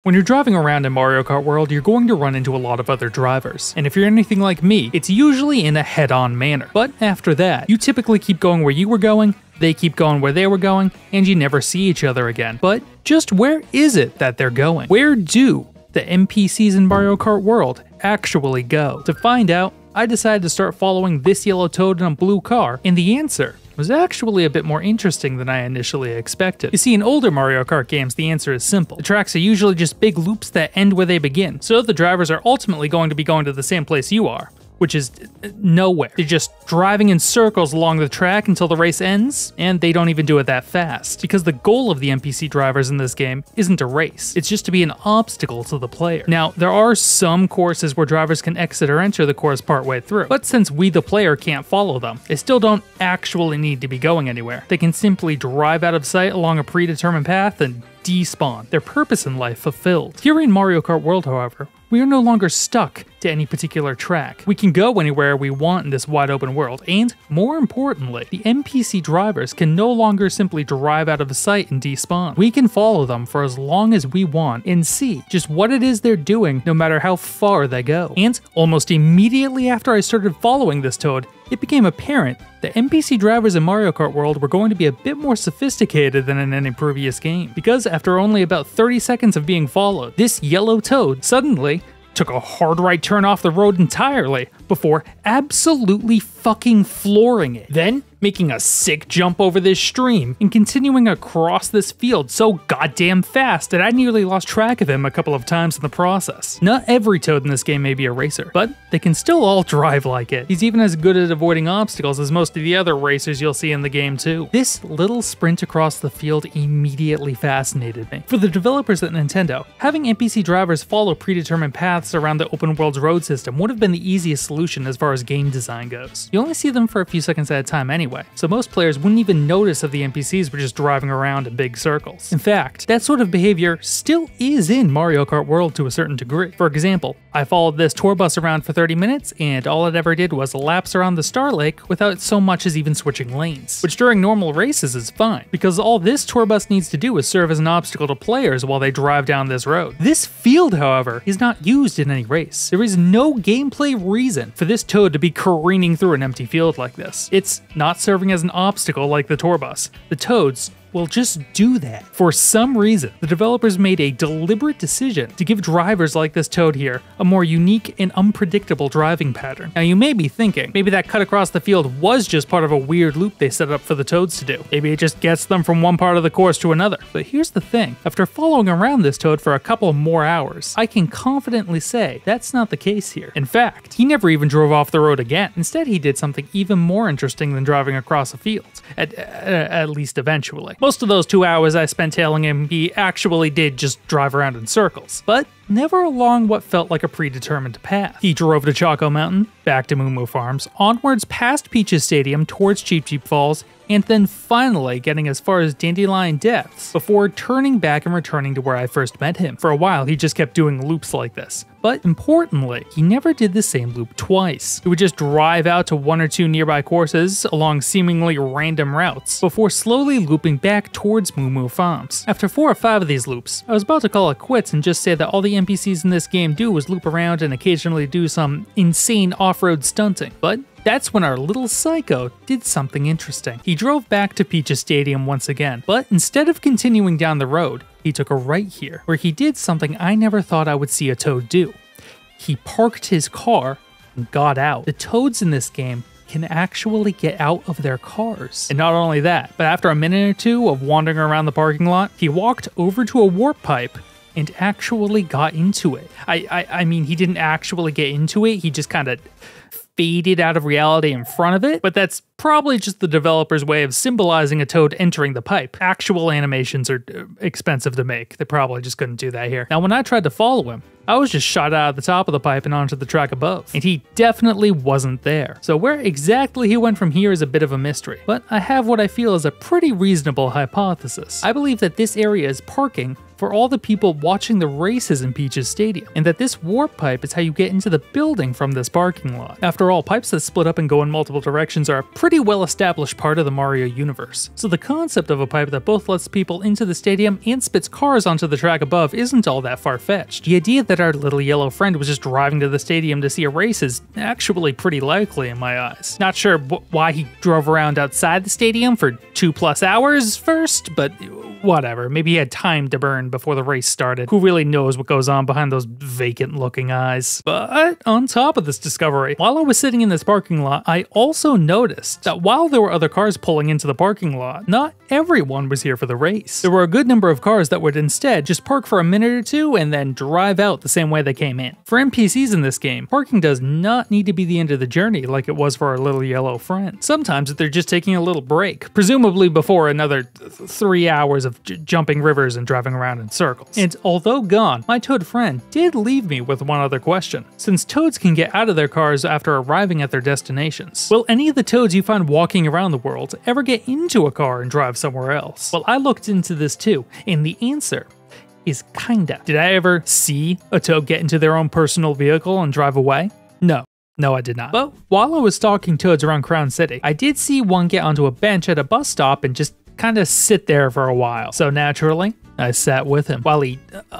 When you're driving around in Mario Kart World, you're going to run into a lot of other drivers. And if you're anything like me, it's usually in a head-on manner. But after that, you typically keep going where you were going, they keep going where they were going, and you never see each other again. But just where is it that they're going? Where do the NPCs in Mario Kart World actually go? To find out, I decided to start following this yellow toad in a blue car, and the answer was actually a bit more interesting than I initially expected. You see, in older Mario Kart games, the answer is simple. The tracks are usually just big loops that end where they begin, so the drivers are ultimately going to be going to the same place you are, which is nowhere. They're just driving in circles along the track until the race ends, and they don't even do it that fast, because the goal of the NPC drivers in this game isn't to race, it's just to be an obstacle to the player. Now, there are some courses where drivers can exit or enter the course partway through, but since we the player can't follow them, they still don't actually need to be going anywhere. They can simply drive out of sight along a predetermined path and despawn, their purpose in life fulfilled. Here in Mario Kart World, however, we are no longer stuck to any particular track. We can go anywhere we want in this wide open world, and more importantly, the NPC drivers can no longer simply drive out of sight and despawn. We can follow them for as long as we want and see just what it is they're doing no matter how far they go. And almost immediately after I started following this toad, it became apparent that NPC drivers in Mario Kart World were going to be a bit more sophisticated than in any previous game, because after only about 30 seconds of being followed, this yellow toad suddenly took a hard right turn off the road entirely before absolutely fucking flooring it. Then making a sick jump over this stream and continuing across this field so goddamn fast that I nearly lost track of him a couple of times in the process. Not every toad in this game may be a racer, but they can still all drive like it. He's even as good at avoiding obstacles as most of the other racers you'll see in the game too. This little sprint across the field immediately fascinated me. For the developers at Nintendo, having NPC drivers follow predetermined paths around the open world's road system would have been the easiest solution as far as game design goes. You only see them for a few seconds at a time anyway, so most players wouldn't even notice if the NPCs were just driving around in big circles. In fact, that sort of behavior still is in Mario Kart World to a certain degree. For example, I followed this tour bus around for 30 minutes, and all it ever did was laps around the Star Lake without so much as even switching lanes, which during normal races is fine, because all this tour bus needs to do is serve as an obstacle to players while they drive down this road. This field, however, is not used in any race. There is no gameplay reason for this toad to be careening through an empty field like this. It's not serving as an obstacle like the tour bus. The toads will just do that. For some reason, the developers made a deliberate decision to give drivers like this toad here a more unique and unpredictable driving pattern. Now you may be thinking, maybe that cut across the field was just part of a weird loop they set up for the toads to do. Maybe it just gets them from one part of the course to another. But here's the thing, after following around this toad for a couple more hours, I can confidently say that's not the case here. In fact, he never even drove off the road again. Instead, he did something even more interesting than driving across a field, at least eventually. Most of those 2 hours I spent tailing him, he actually did just drive around in circles, but never along what felt like a predetermined path. He drove to Choco Mountain, back to Moo Moo Farms, onwards past Peach's Stadium towards Cheep Cheep Falls, and then finally getting as far as Dandelion Depths before turning back and returning to where I first met him. For a while, he just kept doing loops like this. But importantly, he never did the same loop twice. He would just drive out to one or two nearby courses along seemingly random routes before slowly looping back towards Moo Moo Farms. After 4 or 5 of these loops, I was about to call it quits and just say that all the NPCs in this game do is loop around and occasionally do some insane off-road stunting. But that's when our little psycho did something interesting. He drove back to Peach's Stadium once again, but instead of continuing down the road, he took a right here, where he did something I never thought I would see a toad do. He parked his car and got out. The toads in this game can actually get out of their cars. And not only that, but after a minute or two of wandering around the parking lot, he walked over to a warp pipe and actually got into it. I mean, he didn't actually get into it, he just kind of faded out of reality in front of it, but that's probably just the developer's way of symbolizing a toad entering the pipe. Actual animations are expensive to make. They probably just couldn't do that here. Now, when I tried to follow him, I was just shot out of the top of the pipe and onto the track above, and he definitely wasn't there. So where exactly he went from here is a bit of a mystery, but I have what I feel is a pretty reasonable hypothesis. I believe that this area is parking for all the people watching the races in Peach's stadium, and that this warp pipe is how you get into the building from this parking lot. After all, pipes that split up and go in multiple directions are a pretty well-established part of the Mario universe, so the concept of a pipe that both lets people into the stadium and spits cars onto the track above isn't all that far-fetched. The idea that our little yellow friend was just driving to the stadium to see a race is actually pretty likely in my eyes. Not sure why he drove around outside the stadium for 2+ hours first, but whatever. Maybe he had time to burn before the race started. Who really knows what goes on behind those vacant-looking eyes? But on top of this discovery, while I was sitting in this parking lot, I also noticed that while there were other cars pulling into the parking lot, not everyone was here for the race. There were a good number of cars that would instead just park for a minute or two and then drive out the same way they came in. For NPCs in this game, parking does not need to be the end of the journey like it was for our little yellow friend. Sometimes they're just taking a little break, presumably before another 3 hours of jumping rivers and driving around in circles. And although gone, my toad friend did leave me with one other question. Since toads can get out of their cars after arriving at their destinations, will any of the toads you find walking around the world ever get into a car and drive somewhere else? Well, I looked into this too, and the answer is kinda. Did I ever see a toad get into their own personal vehicle and drive away? No. No, I did not. But while I was stalking toads around Crown City, I did see one get onto a bench at a bus stop and just kinda sit there for a while. So naturally, I sat with him while he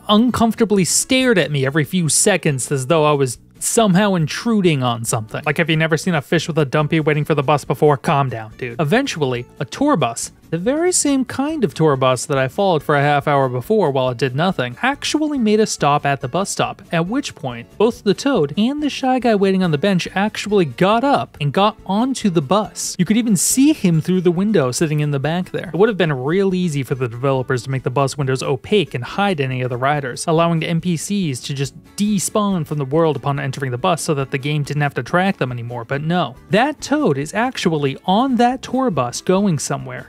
uncomfortably stared at me every few seconds as though I was somehow intruding on something. Like, have you never seen a fish with a dumpy waiting for the bus before? Calm down, dude. Eventually, a tour bus, the very same kind of tour bus that I followed for a half hour before while it did nothing, actually made a stop at the bus stop, at which point both the toad and the shy guy waiting on the bench actually got up and got onto the bus. You could even see him through the window sitting in the back there. It would have been real easy for the developers to make the bus windows opaque and hide any of the riders, allowing the NPCs to just despawn from the world upon entering the bus so that the game didn't have to track them anymore, but no. That toad is actually on that tour bus going somewhere.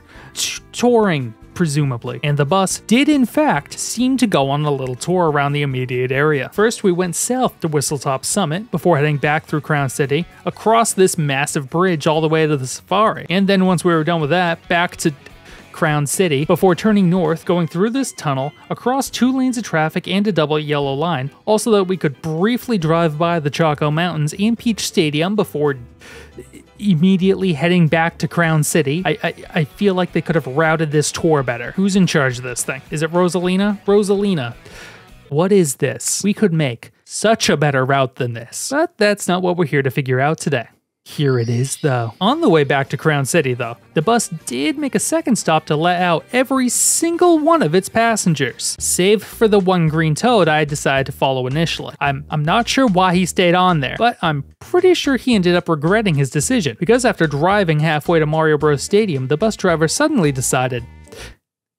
Touring, presumably. And the bus did in fact seem to go on a little tour around the immediate area. First, we went south to Whistletop Summit before heading back through Crown City, across this massive bridge all the way to the safari. And then once we were done with that, back to Crown City before turning north, going through this tunnel, across 2 lanes of traffic and a double yellow line, also that we could briefly drive by the Choco Mountains and Peach Stadium before immediately heading back to Crown City. I feel like they could have routed this tour better. Who's in charge of this thing? Is it Rosalina? Rosalina. What is this? We could make such a better route than this. But that's not what we're here to figure out today. Here it is, though. On the way back to Crown City, though, the bus did make a second stop to let out every single one of its passengers, save for the one green toad I decided to follow initially. I'm not sure why he stayed on there, but I'm pretty sure he ended up regretting his decision, because after driving halfway to Mario Bros. Stadium, the bus driver suddenly decided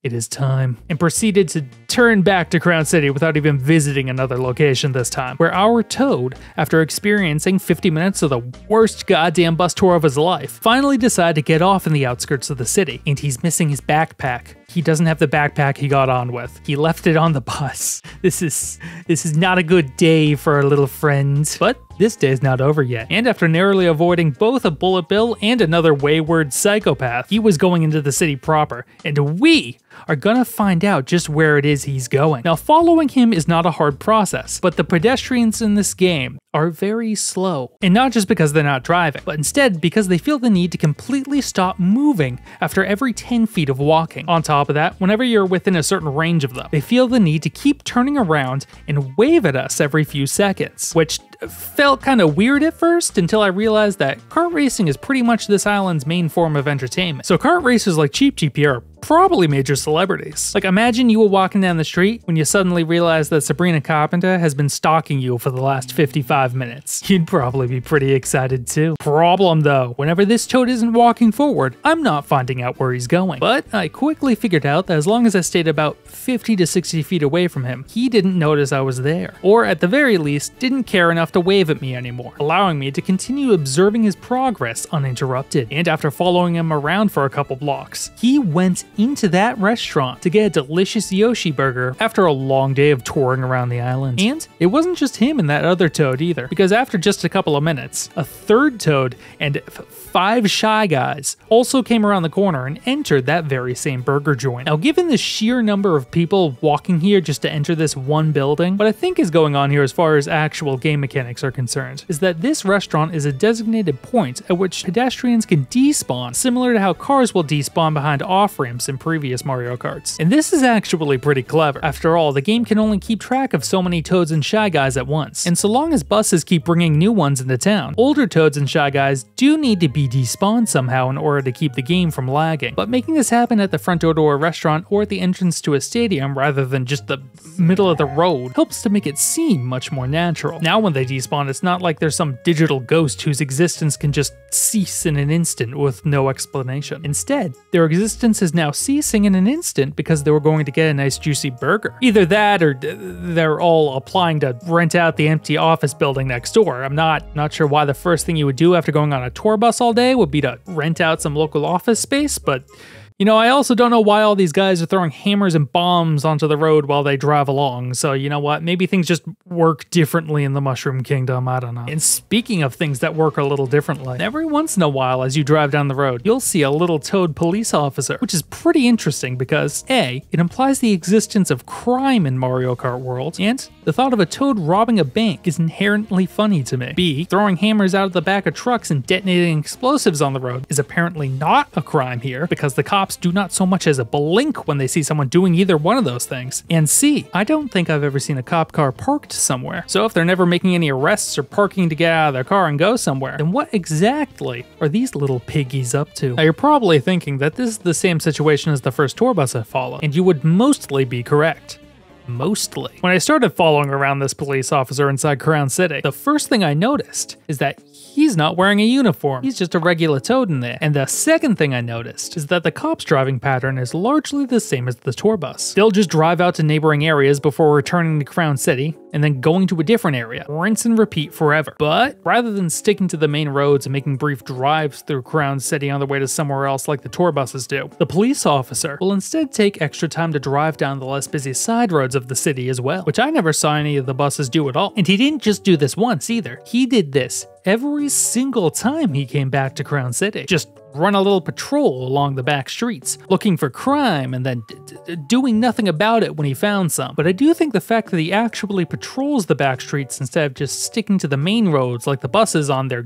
it is time, and proceeded to turn back to Crown City without even visiting another location this time, where our toad, after experiencing 50 minutes of the worst goddamn bus tour of his life, finally decided to get off in the outskirts of the city, and he's missing his backpack. He doesn't have the backpack he got on with. He left it on the bus. This is not a good day for our little friend. But this day's not over yet. And after narrowly avoiding both a bullet bill and another wayward psychopath, he was going into the city proper. And we are gonna find out just where it is he's going. Now, following him is not a hard process, but the pedestrians in this game are very slow. And not just because they're not driving, but instead because they feel the need to completely stop moving after every 10 feet of walking. On top of that, whenever you're within a certain range of them, they feel the need to keep turning around and wave at us every few seconds, which felt kind of weird at first until I realized that kart racing is pretty much this island's main form of entertainment. So kart racers like Cheep GP are probably major celebrities. Like, imagine you were walking down the street when you suddenly realize that Sabrina Carpenter has been stalking you for the last 55 minutes. You'd probably be pretty excited too. Problem though, whenever this toad isn't walking forward, I'm not finding out where he's going. But I quickly figured out that as long as I stayed about 50 to 60 feet away from him, he didn't notice I was there. Or at the very least, didn't care enough have to wave at me anymore, allowing me to continue observing his progress uninterrupted. And after following him around for a couple blocks, he went into that restaurant to get a delicious Yoshi burger after a long day of touring around the island. And it wasn't just him and that other toad either, because after just a couple of minutes, a third toad and 5 shy guys also came around the corner and entered that very same burger joint. Now, given the sheer number of people walking here just to enter this one building, what I think is going on here as far as actual game mechanics are concerned is that this restaurant is a designated point at which pedestrians can despawn, similar to how cars will despawn behind off-ramps in previous Mario Karts. And this is actually pretty clever. After all, the game can only keep track of so many toads and shy guys at once. And so long as buses keep bringing new ones into town, older toads and shy guys do need to be despawned somehow in order to keep the game from lagging. But making this happen at the front door to a restaurant or at the entrance to a stadium rather than just the middle of the road helps to make it seem much more natural. Now when they despawn, it's not like there's some digital ghost whose existence can just cease in an instant with no explanation. Instead, their existence is now ceasing in an instant because they were going to get a nice juicy burger. Either that or they're all applying to rent out the empty office building next door. I'm not sure why the first thing you would do after going on a tour bus all day would be to rent out some local office space, but you know, I also don't know why all these guys are throwing hammers and bombs onto the road while they drive along, so you know what, maybe things just work differently in the Mushroom Kingdom, I don't know. And speaking of things that work a little differently, every once in a while as you drive down the road, you'll see a little toad police officer, which is pretty interesting because A, it implies the existence of crime in Mario Kart World, and the thought of a toad robbing a bank is inherently funny to me. B, throwing hammers out of the back of trucks and detonating explosives on the road is apparently not a crime here because the cops do not so much as a blink when they see someone doing either one of those things. And C, I don't think I've ever seen a cop car parked somewhere. So if they're never making any arrests or parking to get out of their car and go somewhere, then what exactly are these little piggies up to? Now you're probably thinking that this is the same situation as the first tour bus I followed, and you would mostly be correct. Mostly. When I started following around this police officer inside Crown City, the first thing I noticed is that he's not wearing a uniform. He's just a regular toad in there. And the second thing I noticed is that the cop's driving pattern is largely the same as the tour bus. They'll just drive out to neighboring areas before returning to Crown City, and then going to a different area, rinse and repeat forever. But rather than sticking to the main roads and making brief drives through Crown City on their way to somewhere else like the tour buses do, the police officer will instead take extra time to drive down the less busy side roads of the city as well, which I never saw any of the buses do at all. And he didn't just do this once either. He did this every single time he came back to Crown City. Just run a little patrol along the back streets, looking for crime and then doing nothing about it when he found some. But I do think the fact that he actually patrols the back streets instead of just sticking to the main roads like the buses on their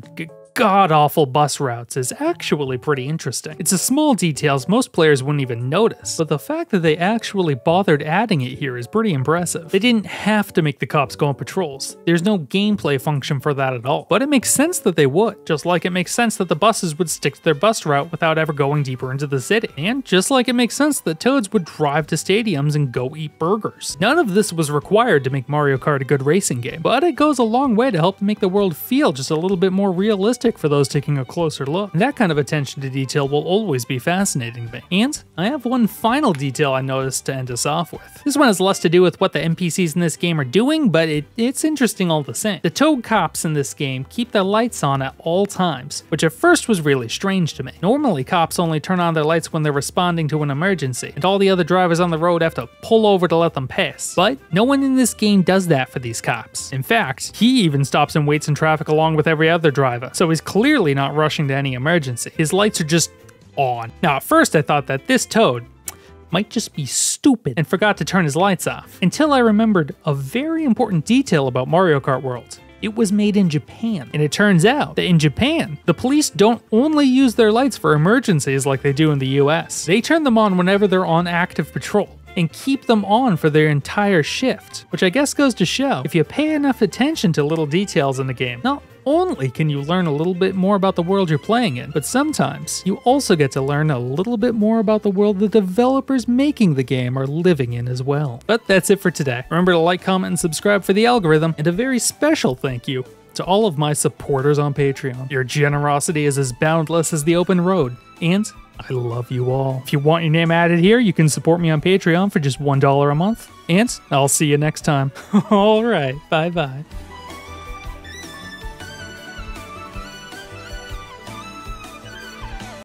god-awful bus routes is actually pretty interesting. It's a small details most players wouldn't even notice, but the fact that they actually bothered adding it here is pretty impressive. They didn't have to make the cops go on patrols. There's no gameplay function for that at all, but it makes sense that they would, just like it makes sense that the buses would stick to their bus route without ever going deeper into the city, and just like it makes sense that toads would drive to stadiums and go eat burgers. None of this was required to make Mario Kart a good racing game, but it goes a long way to help make the world feel just a little bit more realistic for those taking a closer look. And that kind of attention to detail will always be fascinating to me. And I have one final detail I noticed to end us off with. This one has less to do with what the NPCs in this game are doing, but it's interesting all the same. The toad cops in this game keep their lights on at all times, which at first was really strange to me. Normally cops only turn on their lights when they're responding to an emergency, and all the other drivers on the road have to pull over to let them pass. But no one in this game does that for these cops. In fact, he even stops and waits in traffic along with every other driver, so he's clearly not rushing to any emergency. His lights are just on. Now, at first I thought that this toad might just be stupid and forgot to turn his lights off, until I remembered a very important detail about Mario Kart World. It was made in Japan, and it turns out that in Japan, the police don't only use their lights for emergencies like they do in the US. They turn them on whenever they're on active patrol, and keep them on for their entire shift, which I guess goes to show, if you pay enough attention to little details in the game, not only can you learn a little bit more about the world you're playing in, but sometimes you also get to learn a little bit more about the world the developers making the game are living in as well. But that's it for today. Remember to like, comment, and subscribe for the algorithm, and a very special thank you to all of my supporters on Patreon. Your generosity is as boundless as the open road, and I love you all. If you want your name added here, you can support me on Patreon for just $1 a month, and I'll see you next time. Alright, bye-bye.